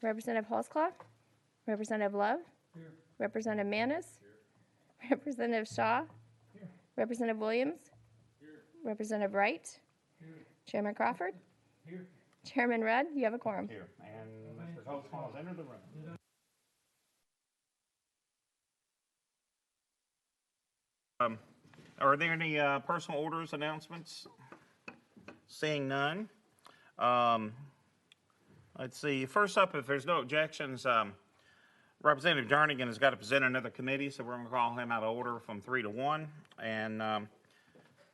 Representative Holzclaw? Representative Love? Here. Representative Manis? Here. Representative Shaw? Here. Representative Williams? Here. Representative Wright? Here. Chairman Crawford? Here. Chairman Rudd, you have a quorum. Here. And Mr. Holtzclaw has entered the room. Are there any personal orders announcements? Seeing none. Let's see. First up, if there's no objections, Representative Jernigan has got to present another committee, so we're going to call him out of order from 3 to 1. And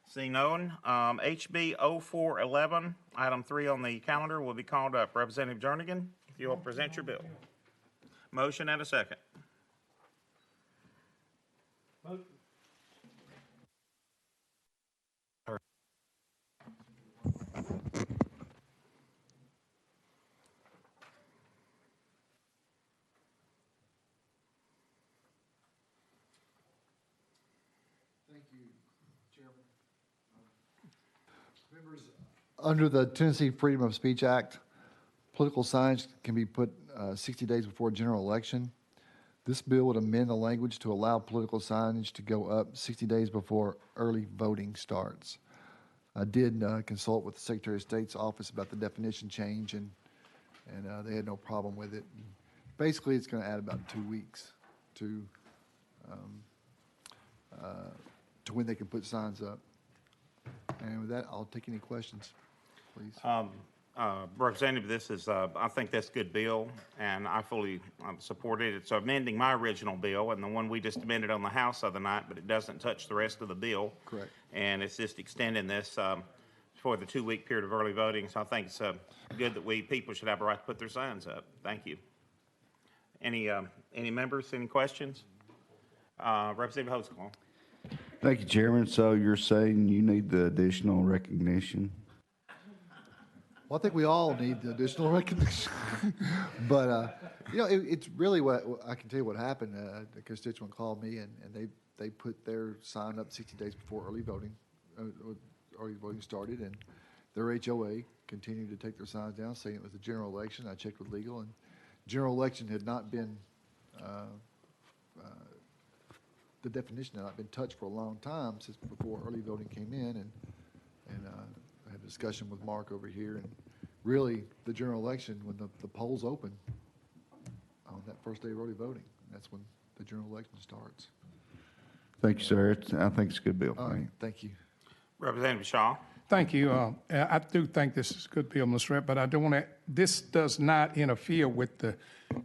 seeing no one, HB 0411, item 3 on the calendar will be called up. Representative Jernigan, if you'll present your bill. Motion and a second. Motion. Thank you, Chairman. Members, under the Tennessee Freedom of Speech Act, political signs can be put 60 days before a general election. This bill would amend the language to allow political signage to go up 60 days before early voting starts. I did consult with the Secretary of State's office about the definition change, and they had no problem with it. Basically, it's going to add about 2 weeks to when they can put signs up. And with that, I'll take any questions, please. Representative, this is, I think that's a good bill, and I fully support it. It's amending my original bill and the one we just amended on the House the other night, but it doesn't touch the rest of the bill. Correct. And it's just extending this for the 2-week period of early voting. So I think it's good that people should have a right to put their signs up. Thank you. Any members, any questions? Representative Holtzclaw. Thank you, Chairman. So you're saying you need the additional recognition? Well, I think we all need the additional recognition. But, it's really what I can tell you what happened. The constituent called me, and they put their sign up 60 days before early voting started, and their HOA continued to take their signs down, saying it was a general election. I checked with legal, and general election had not been, the definition had not been touched for a long time since before early voting came in, and I had a discussion with Mark over here, and really the general election, when the polls open on that first day of early voting, that's when the general election starts. Thank you, sir. I think it's a good bill. All right, thank you. Representative Shaw. Thank you. I do think this is a good bill, Mr. Rep, but I don't want to, this does not interfere with the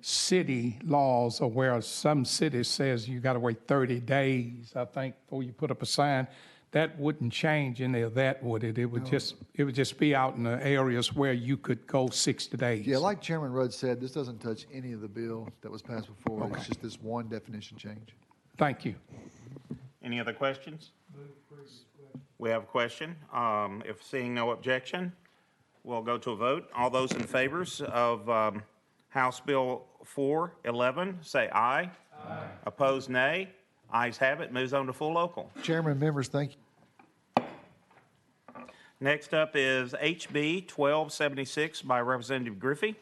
city laws, or where some cities says you got to wait 30 days, I think, before you put up a sign. That wouldn't change any of that, would it? It would just be out in the areas where you could go 60 days. Yeah, like Chairman Rudd said, this doesn't touch any of the bill that was passed before. Okay. It's just this one definition change. Thank you. Any other questions? We have a question. If seeing no objection, we'll go to a vote. All those in favor of House Bill 411, say aye. Aye. Opposed, nay. Ayes have it. Moves on to full local. Chairman and members, thank you. Next up is HB 1276 by Representative Griffey,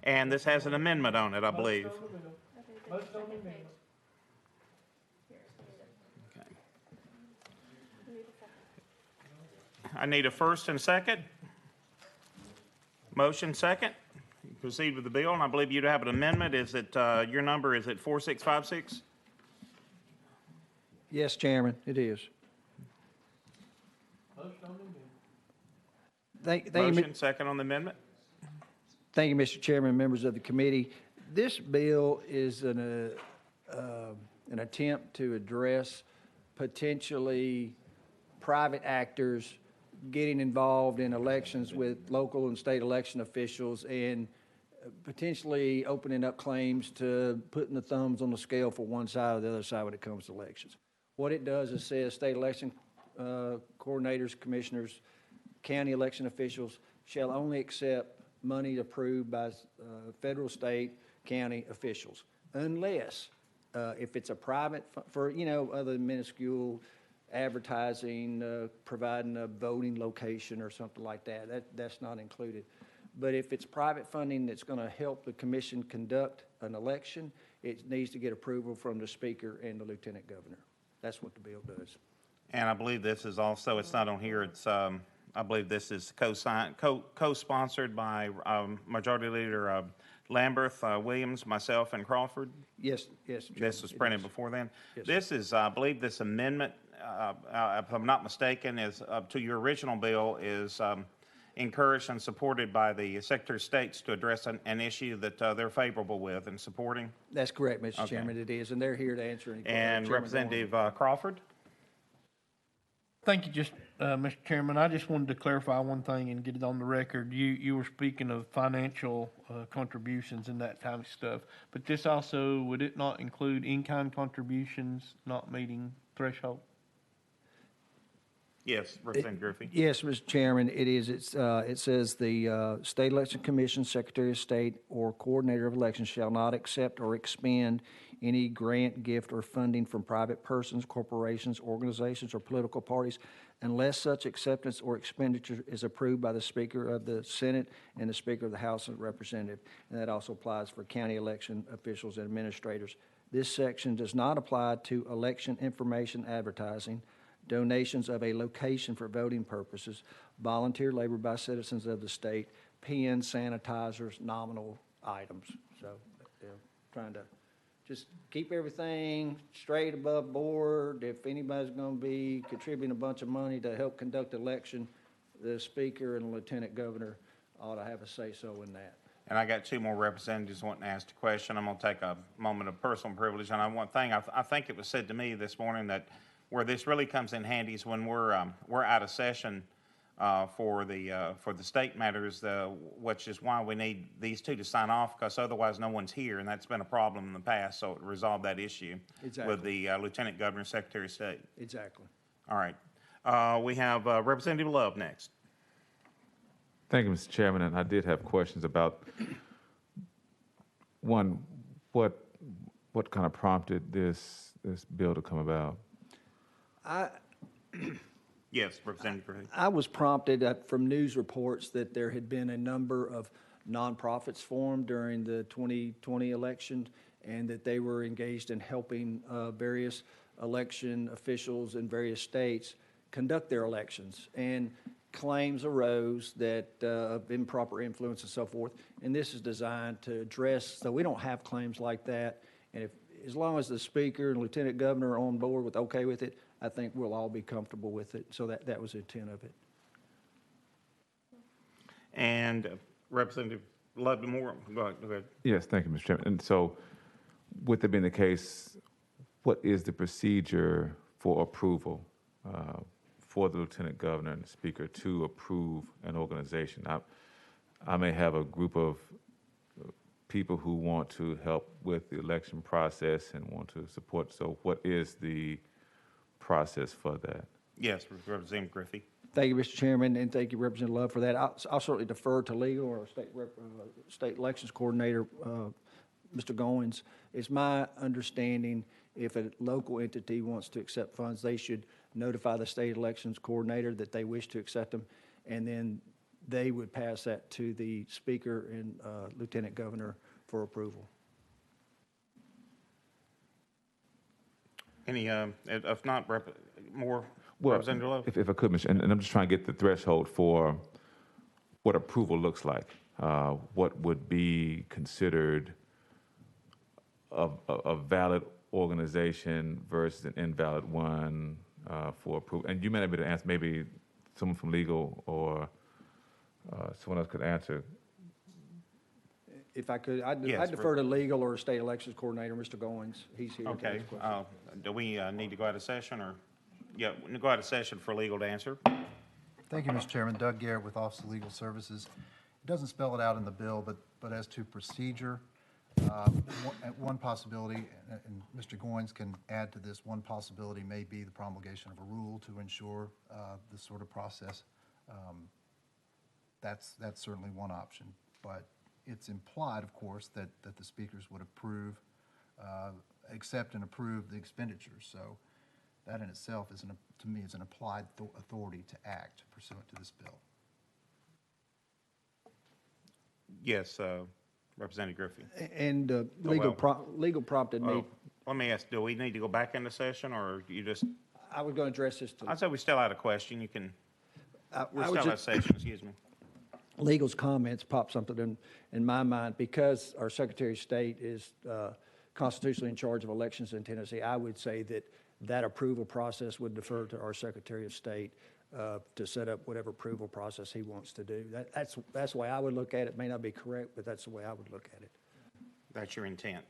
and this has an amendment on it, I believe. I need a first and second. Motion second. Proceed with the bill, and I believe you'd have an amendment. Is it your number? Is it 4656? Yes, Chairman, it is. Motion second on the amendment. Thank you, Mr. Chairman, members of the committee. This bill is an attempt to address potentially private actors getting involved in elections with local and state election officials, and potentially opening up claims to putting the thumbs on the scale for one side or the other side when it comes to elections. What it does is says state election coordinators, commissioners, county election officials shall only accept money approved by federal, state, county officials, unless if it's a private, for other minuscule advertising, providing a voting location or something like that. That's not included. But if it's private funding that's going to help the commission conduct an election, it needs to get approval from the speaker and the lieutenant governor. That's what the bill does. And I believe this is also, it's not on here, it's, I believe this is co-sponsored by Majority Leader Lamberth, Williams, myself, and Crawford. Yes, yes. Chairman, This was it printed is. before then. Yes, This is, I believe this amendment, if I'm not mistaken, is to your original bill, is encouraged and supported by the Secretary of States to address an issue that they're favorable with and supporting. That's correct, Mr. Okay. Chairman, it is, and they're here to answer any questions. And Chairman Representative Crawford? Thank you, Mr. Chairman. I just wanted to clarify one thing and get it on the record. You were speaking of financial contributions and that kind of stuff, but this also, would it not include in-kind contributions not meeting threshold? Yes, Representative Griffey. Yes, Mr. Chairman, it is. It says the State Election Commission, Secretary of State, or Coordinator of Elections shall not accept or expend any grant, gift, or funding from private persons, corporations, organizations, or political parties unless such acceptance or expenditure is approved by the Speaker of the Senate and the Speaker of the House of Representatives. And that also applies for county election officials and administrators. This section does not apply to election information advertising, donations of a location for voting purposes, volunteer labor by citizens of the state, pens, sanitizers, nominal items. So they're trying to just keep everything straight above board. If anybody's going to be contributing a bunch of money to help conduct the election, the speaker and lieutenant governor ought to have a say-so in that. And I got two more representatives wanting to ask a question. I'm going to take a moment of personal privilege. And one thing, I think it was said to me this morning that where this really comes in handy is when we're out of session for the state matters, which is why we need these two to sign off, because otherwise no one's here, and that's been a problem in the past. So it resolved that issue with the Lieutenant Governor and Secretary of State. Exactly. All right. We have Representative Love next. Thank you, Mr. Chairman, and I did have questions about, one, what kind of prompted this bill to come about? Yes, Representative Griffey. I was prompted from news reports that there had been a number of nonprofits formed during the 2020 election, and that they were engaged in helping various election officials in various states conduct their elections. And claims arose that of improper influence and so forth, and this is designed to address, so we don't have claims like that. And as long as the speaker and lieutenant governor are on board with okay with it, I think we'll all be comfortable with it. So that was the intent of it. And Representative Ludmore, go ahead. Yes, thank you, Mr. Chairman. And so, with it being the case, what is the procedure for approval for the lieutenant governor and the speaker to approve an organization? I may have a group of people who want to help with the election process and want to support. So what is the process for that? Yes, Representative Griffey. Thank you, Mr. Chairman, and thank you, Representative Love, for that. I'll certainly defer to legal or state elections coordinator, Mr. Goins. It's my understanding if a local entity wants to accept funds, they should notify the state elections coordinator that they wish to accept them, and then they would pass that to the speaker and lieutenant governor for approval. Any, if not, more Well, Representative Love? if I could, Mr. And I'm just trying to get the threshold for what approval looks like. What would be considered a valid organization versus an invalid one for approval? And you may not be able to answer, maybe someone from legal or someone else could answer. If I could, I'd Yes, defer to legal or state elections coordinator, Mr. Goins. He's here. to Okay, answer questions. do we need to go out of session, or, yeah, we go out of session for legal to answer? Thank you, Mr. Chairman. Doug Garrett with Office of Legal Services. It doesn't spell it out in the bill, but as to procedure, one possibility, and Mr. Goins can add to this, one possibility may be the promulgation of a rule to ensure this sort of process. That's certainly one option, but it's implied, of course, that the speakers would approve, accept and approve the expenditures. So that in itself is, to me, is an applied authority to act pursuant to this bill. Yes, Representative Griffey. And well. legal prompted me. Oh, let me ask, do we need to go back into session, or you just, I was going to address this to I said we still had a question, you can, we're I was still at just- session, excuse me. legal's comments popped something in my mind. Because our Secretary of State is constitutionally in charge of elections in Tennessee, I would say that approval process would defer to our Secretary of State to set up whatever approval process he wants to do. That's the way I would look at it. May not be correct, but that's the way I would look at it. That's your intent.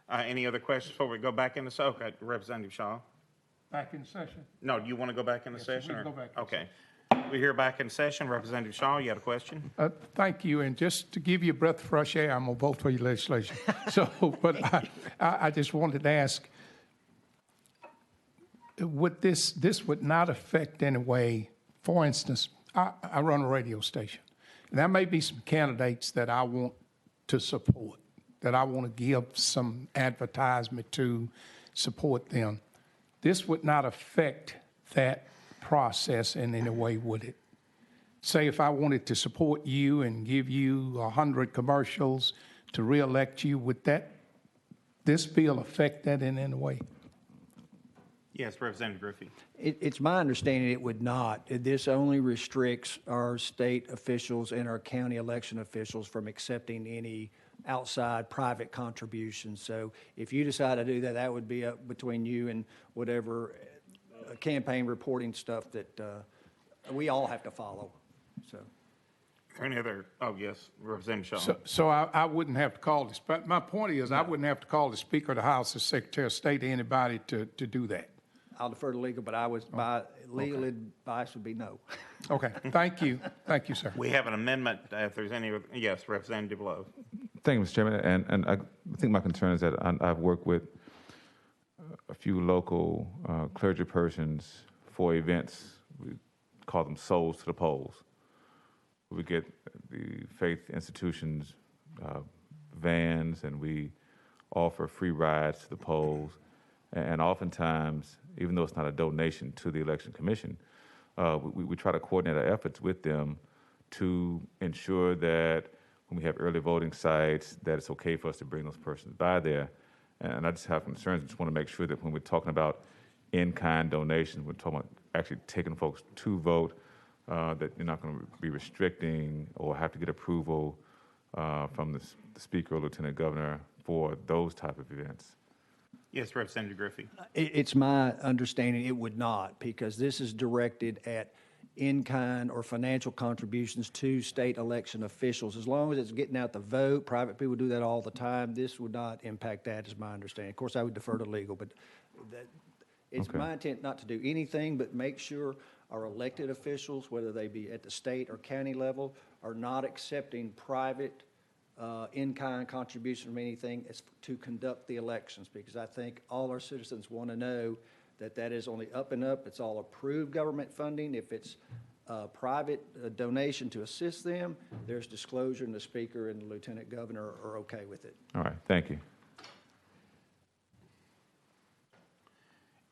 Any other questions before we go back into, okay, Representative Shaw? Back in session. No, do you want to go back into Yes, session? we can or- go back in Okay. We're here back in session. Representative Shaw, you had a question? Thank you, and just to give you a breath of fresh air, I'm gonna vote for your legislation. So, but I just wanted to ask, would this would not affect in a way, for instance, I run a radio station, and there may be some candidates that I want to support, that I want to give some advertisement to support them. This would not affect that process in any way, would it? Say if I wanted to support you and give you 100 commercials to reelect you, would this bill affect that in any way? Yes, Representative Griffey. It's my understanding it would not. This only restricts our state officials and our county election officials from accepting any outside private contributions. So if you decide to do that, that would be up between you and whatever campaign reporting stuff that we all have to follow, so. Any other, oh, yes, Representative Shaw. So I wouldn't have to call this, but my point is, I wouldn't have to call the Speaker of the House, the Secretary of State, or anybody to do that. I'll defer to legal, but my legal advice would be no. Okay, thank you. Thank you, sir. We have an amendment, if there's any, yes, Representative Lowe. Thank you, Mr. Chairman. And I think my concern is that I've worked with a few local clergy persons for events. We call them Souls to the Polls. We get the faith institutions vans, and we offer free rides to the polls. And oftentimes, even though it's not a donation to the Election Commission, we try to coordinate our efforts with them to ensure that when we have early voting sites, that it's okay for us to bring those persons by there. And I just have concerns. I just want to make sure that when we're talking about in-kind donations, we're talking about actually taking folks to vote, that you're not going to be restricting or have to get approval from the Speaker or Lieutenant Governor for those type of events. Yes, Representative Griffey. It's my understanding it would not, because this is directed at in-kind or financial contributions to state election officials. As long as it's getting out the vote, private people do that all the time, this would not impact that, is my understanding. Of course, I would defer to legal, but it's Okay. my intent not to do anything but make sure our elected officials, whether they be at the state or county level, are not accepting private in-kind contribution from anything to conduct the elections, because I think all our citizens want to know that is on the up and up. It's all approved government funding. If it's private donation to assist them, there's disclosure, and the Speaker and the Lieutenant Governor are okay with it. All right, thank you.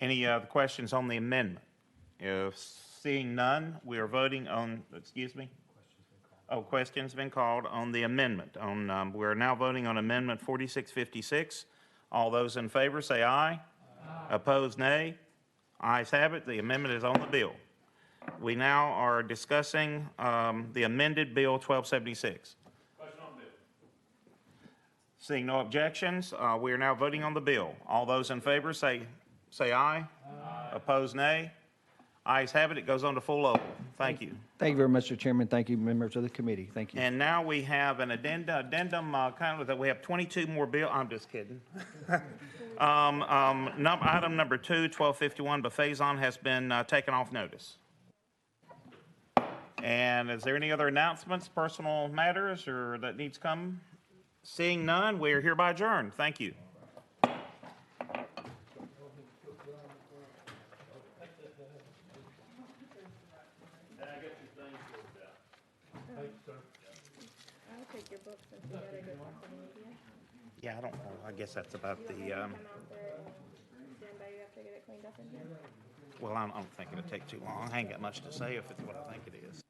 Any other questions on the amendment? If seeing none, we are voting on, excuse me? Oh, question's been called on the amendment. We're now voting on Amendment 4656. All those in favor say aye. Opposed, nay. Ayes have it. The amendment is on the bill. We now are discussing the amended Bill 1276. Question on bill. Seeing no objections, we are now voting on the bill. All those in favor say aye. Opposed, nay. Ayes have it. It goes on to full oval. Thank you. Thank you very much, Mr. Chairman. Thank you, members of the committee. Thank you. And now we have an addendum kind of that we have 22 more bill. I'm just kidding. Item number 2, 1251, Befazon, has been taken off notice. And is there any other announcements, personal matters, or that needs to come? Seeing none, we are hereby adjourned. Thank you. I'll take your books since you gotta go to the media. Yeah, I don't know. I guess that's about the, Come out there and stand by you after I get it cleaned up in here. well, I don't think it'll take too long. I ain't got much to say if it's what I think it is.